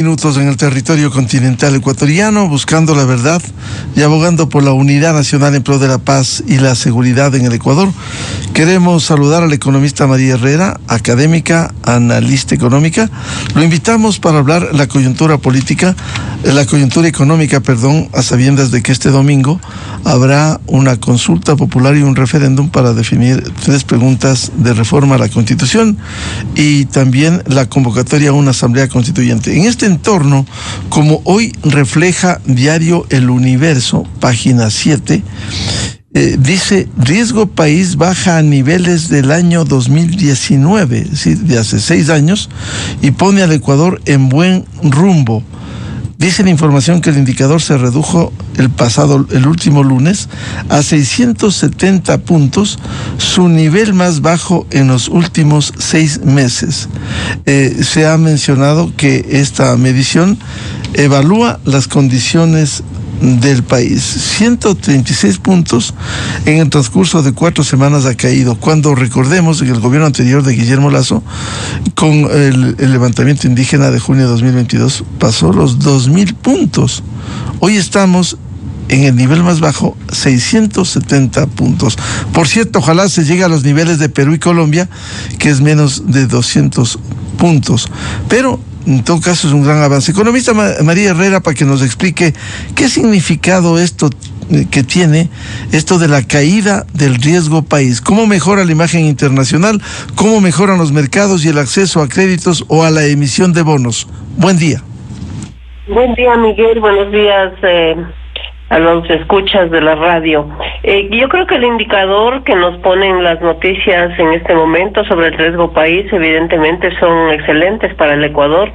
Minutos en el territorio continental ecuatoriano, buscando la verdad y abogando por la unidad nacional en pro de la paz y la seguridad en el Ecuador. Queremos saludar al economista María Herrera, académica, analista económica. Lo invitamos para hablar la coyuntura económica, a sabiendas de que este domingo habrá una consulta popular y un referéndum para definir 3 preguntas de reforma a la Constitución y también la convocatoria a una asamblea constituyente. En este entorno, como hoy refleja diario El Universo, página 7, dice: riesgo país baja a niveles del año 2019, es decir, de hace 6 años, y pone al Ecuador en buen rumbo. Dice la información que el indicador se redujo el último lunes a 670 puntos, su nivel más bajo en los últimos 6 meses. Se ha mencionado que esta medición evalúa las condiciones del país. 136 puntos en el transcurso de 4 semanas ha caído, cuando recordemos que el gobierno anterior de Guillermo Lasso, con el levantamiento indígena de junio de 2022, pasó los 2.000 puntos. Hoy estamos en el nivel más bajo, 670 puntos. Por cierto, ojalá se llegue a los niveles de Perú y Colombia, que es menos de 200 puntos. Pero en todo caso es un gran avance. Economista María Herrera, para que nos explique qué significado que tiene esto de la caída del riesgo país. ¿Cómo mejora la imagen internacional? ¿Cómo mejoran los mercados y el acceso a créditos o a la emisión de bonos? Buen día. Buen día, Miguel. Buenos días a los escuchas de la radio. Yo creo que el indicador que nos ponen las noticias en este momento sobre el riesgo país evidentemente son excelentes para el Ecuador,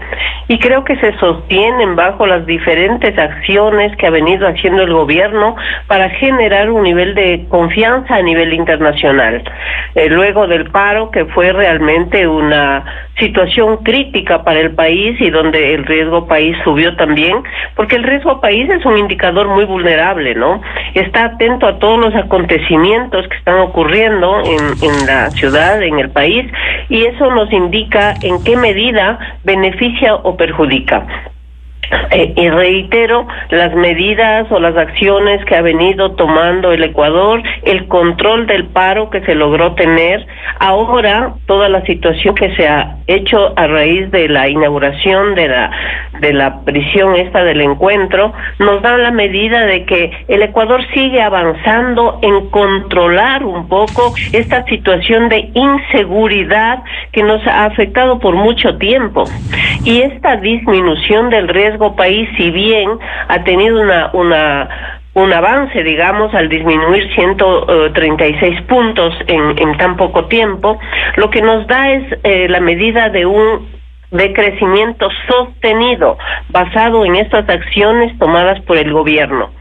y creo que se sostienen bajo las diferentes acciones que ha venido haciendo el gobierno para generar un nivel de confianza a nivel internacional. Luego del paro, que fue realmente una situación crítica para el país y donde el riesgo país subió también, porque el riesgo país es un indicador muy vulnerable, ¿no? Está atento a todos los acontecimientos que están ocurriendo en la ciudad, en el país, y eso nos indica en qué medida beneficia o perjudica. Y reitero, las medidas o las acciones que ha venido tomando el Ecuador, el control del paro que se logró tener, ahora toda la situación que se ha hecho a raíz de la inauguración de la prisión esta del encuentro, nos dan la medida de que el Ecuador sigue avanzando en controlar un poco esta situación de inseguridad que nos ha afectado por mucho tiempo. Y esta disminución del riesgo país, si bien ha tenido un avance, digamos, al disminuir 136 puntos en tan poco tiempo, lo que nos da es la medida de crecimiento sostenido basado en estas acciones tomadas por el gobierno.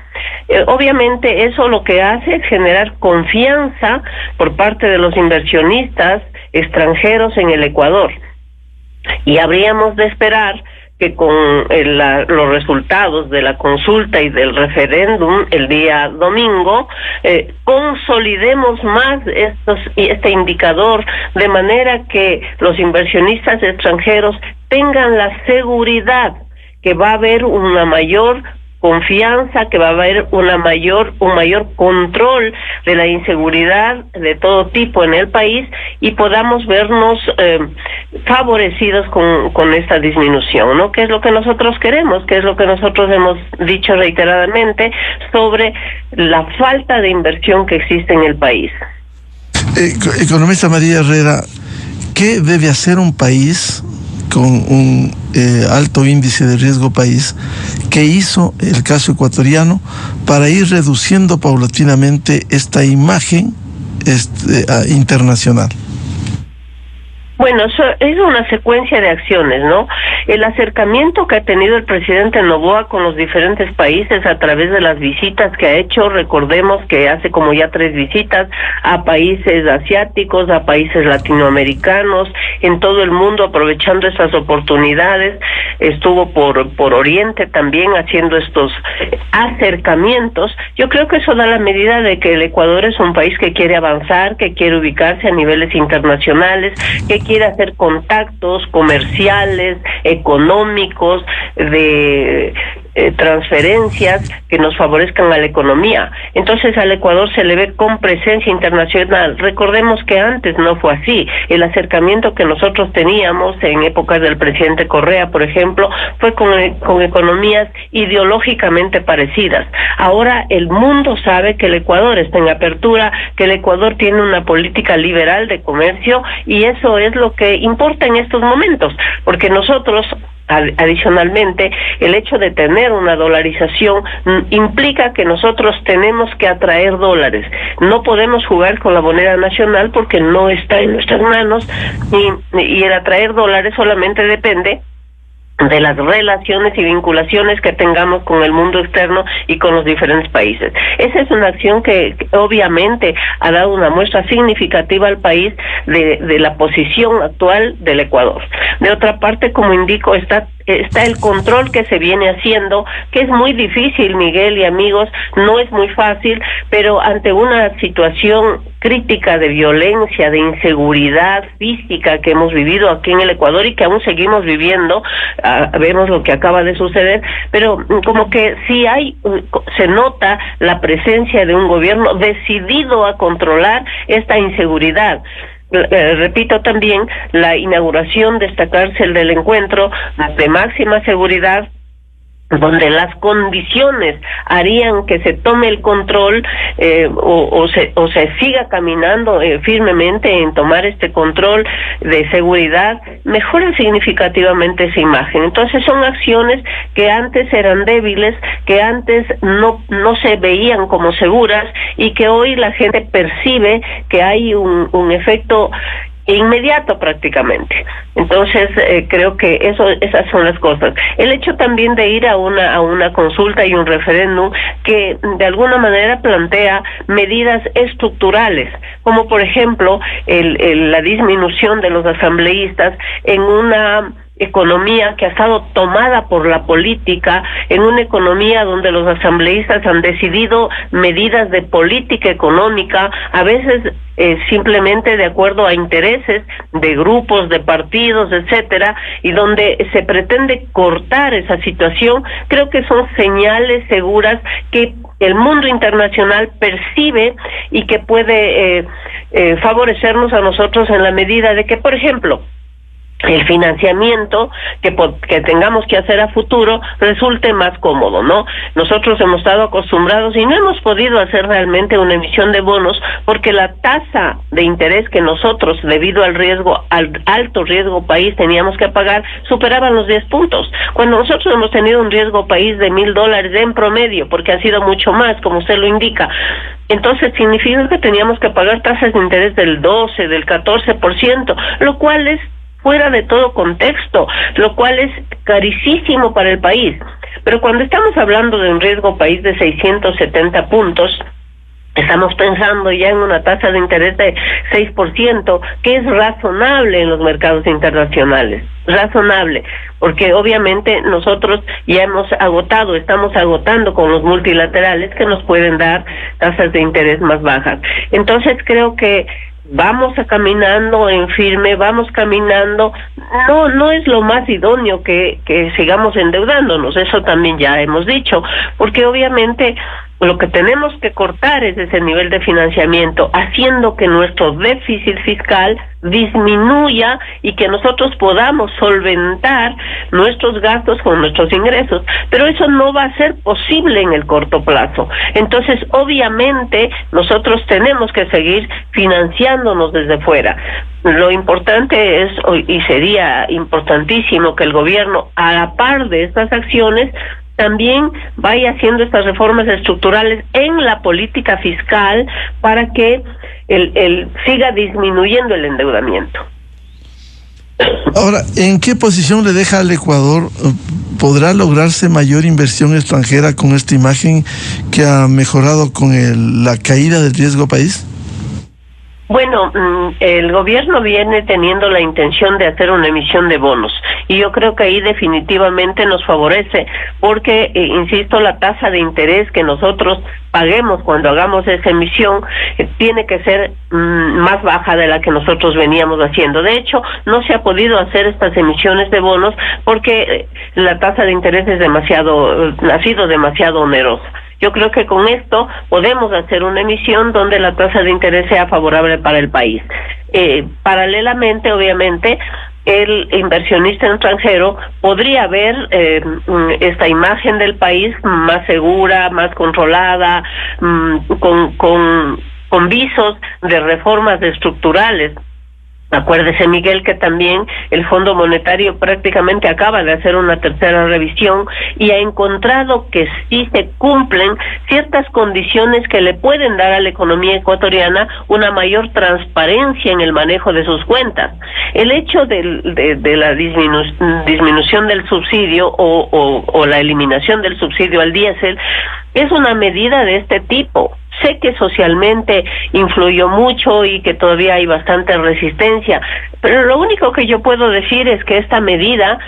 Obviamente eso lo que hace es generar confianza por parte de los inversionistas extranjeros en el Ecuador, y habríamos de esperar que con los resultados de la consulta y del referéndum el día domingo consolidemos más este indicador, de manera que los inversionistas extranjeros tengan la seguridad que va a haber una mayor confianza, que va a haber un mayor control de la inseguridad de todo tipo en el país, y podamos vernos favorecidos con esta disminución, ¿no? Que es lo que nosotros queremos, que es lo que nosotros hemos dicho reiteradamente sobre la falta de inversión que existe en el país. Economista María Herrera, ¿qué debe hacer un país con un alto índice de riesgo país? ¿Qué hizo el caso ecuatoriano para ir reduciendo paulatinamente esta imagen internacional? Bueno, eso es una secuencia de acciones, ¿no? El acercamiento que ha tenido el presidente Noboa con los diferentes países a través de las visitas que ha hecho, recordemos que hace como ya 3 visitas a países asiáticos, a países latinoamericanos, en todo el mundo, aprovechando estas oportunidades. Estuvo por Oriente también haciendo estos acercamientos. Yo creo que eso da la medida de que el Ecuador es un país que quiere avanzar, que quiere ubicarse a niveles internacionales, que quiere hacer contactos comerciales, económicos, de transferencias que nos favorezcan a la economía. Entonces al Ecuador se le ve con presencia internacional. Recordemos que antes no fue así. El acercamiento que nosotros teníamos en épocas del presidente Correa, por ejemplo, fue con economías ideológicamente parecidas. Ahora el mundo sabe que el Ecuador está en apertura, que el Ecuador tiene una política liberal de comercio, y eso es lo que importa en estos momentos, porque nosotros, adicionalmente, el hecho de tener una dolarización implica que nosotros tenemos que atraer dólares. No podemos jugar con la moneda nacional porque no está en nuestras manos, y el atraer dólares solamente depende de las relaciones y vinculaciones que tengamos con el mundo externo y con los diferentes países. Esa es una acción que obviamente ha dado una muestra significativa al país de la posición actual del Ecuador. De otra parte, como indico, está el control que se viene haciendo, que es muy difícil, Miguel y amigos, no es muy fácil, pero ante una situación crítica de violencia, de inseguridad física que hemos vivido aquí en el Ecuador y que aún seguimos viviendo, vemos lo que acaba de suceder, pero como que sí se nota la presencia de un gobierno decidido a controlar esta inseguridad. Repito también, la inauguración de esta cárcel del encuentro de máxima seguridad, donde las condiciones harían que se tome el control o se siga caminando firmemente en tomar este control de seguridad, mejoran significativamente esa imagen. Entonces son acciones que antes eran débiles, que antes no se veían como seguras, y que hoy la gente percibe que hay un efecto inmediato prácticamente. Entonces creo que esas son las cosas. El hecho también de ir a una consulta y un referéndum que de alguna manera plantea medidas estructurales, como por ejemplo la disminución de los asambleístas en una economía que ha estado tomada por la política, en una economía donde los asambleístas han decidido medidas de política económica, a veces simplemente de acuerdo a intereses de grupos, de partidos, etcétera, y donde se pretende cortar esa situación. Creo que son señales seguras que el mundo internacional percibe y que puede favorecernos a nosotros en la medida de que, por ejemplo, el financiamiento que tengamos que hacer a futuro resulte más cómodo, ¿no? Nosotros hemos estado acostumbrados y no hemos podido hacer realmente una emisión de bonos porque la tasa de interés que nosotros, debido al alto riesgo país, teníamos que pagar, superaban los 10 puntos. Cuando nosotros hemos tenido un riesgo país de $1,000 en promedio, porque ha sido mucho más, como usted lo indica, entonces significa que teníamos que pagar tasas de interés del 12, del 14%, lo cual es fuera de todo contexto, lo cual es carísimo para el país. Pero cuando estamos hablando de un riesgo país de 670 puntos, estamos pensando ya en una tasa de interés de 6%, que es razonable en los mercados internacionales. Razonable, porque obviamente nosotros ya estamos agotando con los multilaterales que nos pueden dar tasas de interés más bajas. Entonces creo que vamos caminando en firme, vamos caminando, no es lo más idóneo que sigamos endeudándonos, eso también ya hemos dicho, porque obviamente lo que tenemos que cortar es ese nivel de financiamiento, haciendo que nuestro déficit fiscal disminuya y que nosotros podamos solventar nuestros gastos con nuestros ingresos, pero eso no va a ser posible en el corto plazo. Entonces, obviamente, nosotros tenemos que seguir financiándonos desde fuera. Lo importante es, y sería importantísimo, que el gobierno, a la par de estas acciones, también vaya haciendo estas reformas estructurales en la política fiscal para que siga disminuyendo el endeudamiento. Ahora, ¿en qué posición le deja al Ecuador? ¿Podrá lograrse mayor inversión extranjera con esta imagen que ha mejorado con la caída del riesgo país? Bueno, el gobierno viene teniendo la intención de hacer una emisión de bonos y yo creo que ahí definitivamente nos favorece porque, insisto, la tasa de interés que nosotros paguemos cuando hagamos esa emisión tiene que ser más baja de la que nosotros veníamos haciendo. De hecho, no se ha podido hacer estas emisiones de bonos porque la tasa de interés ha sido demasiado onerosa. Yo creo que con esto podemos hacer una emisión donde la tasa de interés sea favorable para el país. Paralelamente, obviamente, el inversionista extranjero podría ver esta imagen del país más segura, más controlada, con visos de reformas estructurales. Acuérdese, Miguel, que también el Fondo Monetario prácticamente acaba de hacer una tercera revisión y ha encontrado que sí se cumplen ciertas condiciones que le pueden dar a la economía ecuatoriana una mayor transparencia en el manejo de sus cuentas. El hecho de la disminución del subsidio o la eliminación del subsidio al diésel es una medida de este tipo. Sé que socialmente influyó mucho y que todavía hay bastante resistencia, pero lo único que yo puedo decir es que esta medida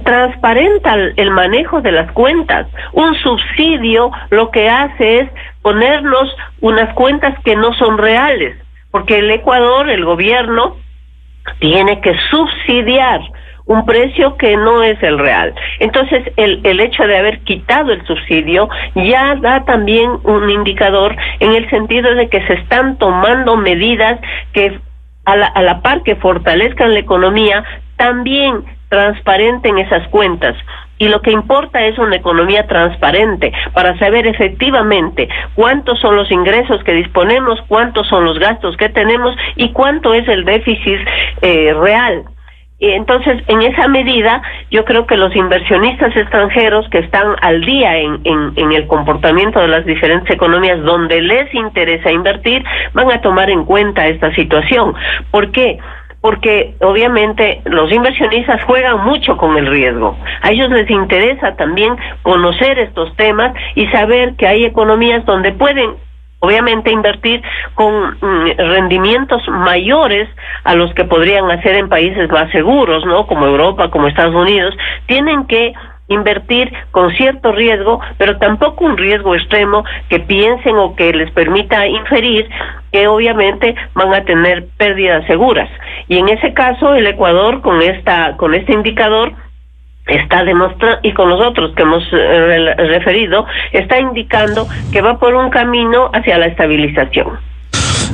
transparenta el manejo de las cuentas. Un subsidio lo que hace es ponernos unas cuentas que no son reales, porque el Ecuador, el gobierno, tiene que subsidiar un precio que no es el real. Entonces, el hecho de haber quitado el subsidio ya da también un indicador en el sentido de que se están tomando medidas que a la par que fortalezcan la economía, también transparenten esas cuentas. Y lo que importa es una economía transparente para saber efectivamente cuántos son los ingresos que disponemos, cuántos son los gastos que tenemos y cuánto es el déficit real. Y entonces, en esa medida, yo creo que los inversionistas extranjeros que están al día en el comportamiento de las diferentes economías donde les interesa invertir, van a tomar en cuenta esta situación. ¿Por qué? Porque obviamente los inversionistas juegan mucho con el riesgo. A ellos les interesa también conocer estos temas y saber que hay economías donde pueden obviamente invertir con rendimientos mayores a los que podrían hacer en países más seguros, ¿no? Como Europa, como Estados Unidos. Tienen que invertir con cierto riesgo, pero tampoco un riesgo extremo que piensen o que les permita inferir que obviamente van a tener pérdidas seguras. Y en ese caso el Ecuador con este indicador está demostrando, y con los otros que hemos referido, está indicando que va por un camino hacia la estabilización.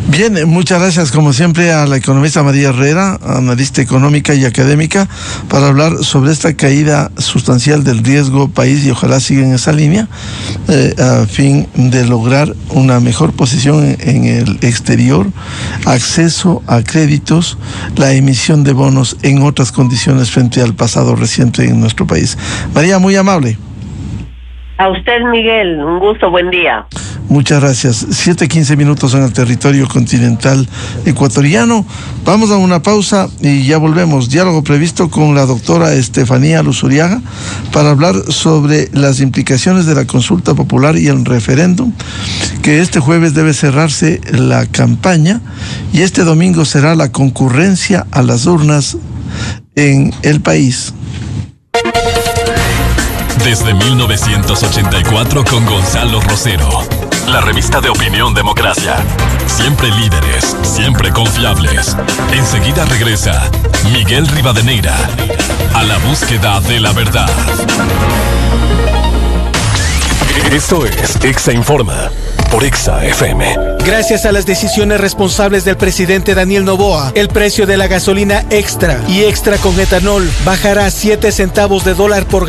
Bien, muchas gracias como siempre a la economista María Herrera, analista económica y académica, para hablar sobre esta caída sustancial del riesgo país y ojalá siga en esa línea a fin de lograr una mejor posición en el exterior, acceso a créditos, la emisión de bonos en otras condiciones frente al pasado reciente en nuestro país. María, muy amable. A usted, Miguel, un gusto, buen día. Muchas gracias. 7:15 en el territorio continental ecuatoriano. Vamos a una pausa y ya volvemos. Diálogo previsto con la doctora Estefanía Luzuriaga para hablar sobre las implicaciones de la consulta popular y el referéndum, que este jueves debe cerrarse la campaña y este domingo será la concurrencia a las urnas en el país. Desde 1984 con Gonzalo Rosero. La revista de opinión Democracia. Siempre líderes, siempre confiables. Enseguida regresa Miguel Rivadeneira a la búsqueda de la verdad. Esto es Exa Informa por Exa FM. Gracias a las decisiones responsables del presidente Daniel Noboa, el precio de la gasolina extra y extra con etanol bajará 7 centavos de dólar por